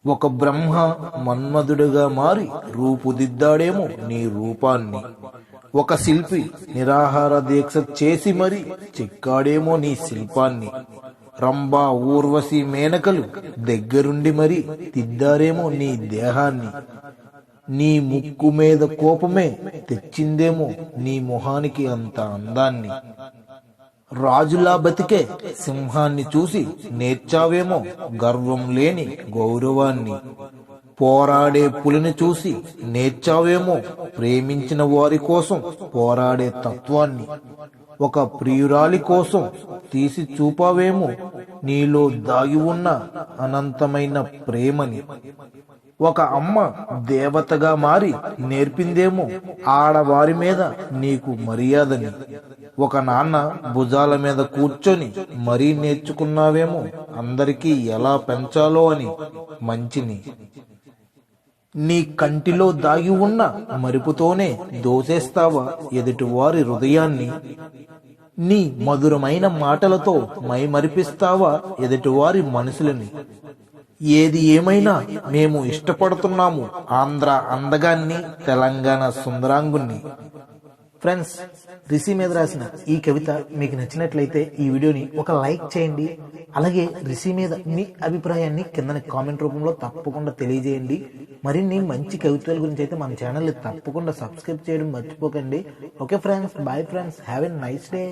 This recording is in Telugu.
ఒక బ్రహ్మ మన్మధుడిగా మారి రూపుదిద్దాడేమో నీ రూపాన్ని. ఒక శిల్పి నిరాహార దీక్ష చేసి మరి చెక్కాడేమో నీ శిల్పాన్ని. రంభా ఊర్వశి మేనకలు దగ్గరుండి మరి దిద్దారేమో నీ దేహాన్ని. నీ ముక్కు మీద కోపమే తెచ్చిందేమో నీ మొహానికి అంత అందాన్ని. రాజులా బతికే సింహాన్ని చూసి నేర్చావేమో గర్వం లేని గౌరవాన్ని. పోరాడే పులిని చూసి నేర్చావేమో ప్రేమించిన వారి కోసం పోరాడే తత్వాన్ని. ఒక ప్రియురాలి కోసం తీసి చూపావేమో నీలో దాగి ఉన్న అనంతమైన ప్రేమని. ఒక అమ్మ దేవతగా మారి నేర్పిందేమో ఆడవారి మీద నీకు మర్యాదని. ఒక నాన్న భుజాల మీద కూర్చొని మరీ నేర్చుకున్నావేమో అందరికీ ఎలా పెంచాలో అని మంచిని. నీ కంటిలో దాగి ఉన్న మరుపుతోనే దోసేస్తావా ఎదుటివారి హృదయాన్ని. నీ మధురమైన మాటలతో మైమరిపిస్తావా ఎదుటివారి మనసులని. ఏది ఏమైనా మేము ఇష్టపడుతున్నాము ఆంధ్ర అందగాన్ని, తెలంగాణ సుందరాంగుణ్ణి. ఫ్రెండ్స్, రిషి మీద రాసిన ఈ కవిత మీకు నచ్చినట్లయితే ఈ వీడియోని ఒక లైక్ చేయండి. అలాగే రిషి మీద మీ అభిప్రాయాన్ని కింద కామెంట్ రూపంలో తప్పకుండా తెలియజేయండి. మరిన్ని మంచి కవితల గురించి అయితే మన ఛానల్ తప్పకుండా సబ్స్క్రైబ్ చేయడం మర్చిపోకండి. Okay friends, bye friends, have a nice day.